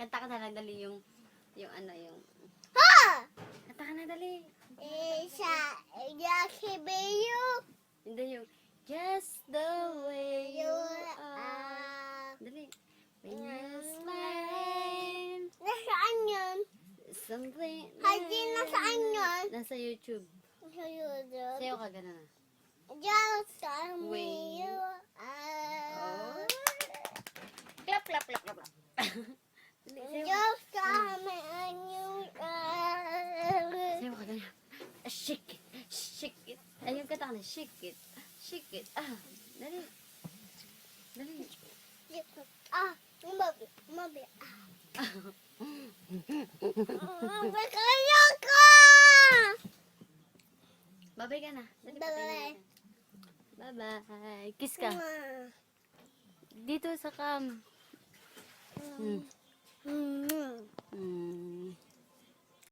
Kanta ka na lang dali yung ano yung. Kanta ka na dali. Hindi yung just the way you are. Dali. When you smile. Nasaan yun? Something. Haji, nasaan yun? Nasa YouTube. Sa YouTube. Sayo ka ganun na. Just tell me Way. you are. Clap, clap, clap, clap, clap. Dali, sayo ka. Just tell me you are. Sayo ka ganun. Shake it. Shake it. Ayun kanta ka na. Shake it. Shake it. Dali. Dali. Mabi. Kaya ka! Babay ka na. Dali, Bye-bye. Bye-bye. Kiss ka. Dito sa cam. Mm. Hmm.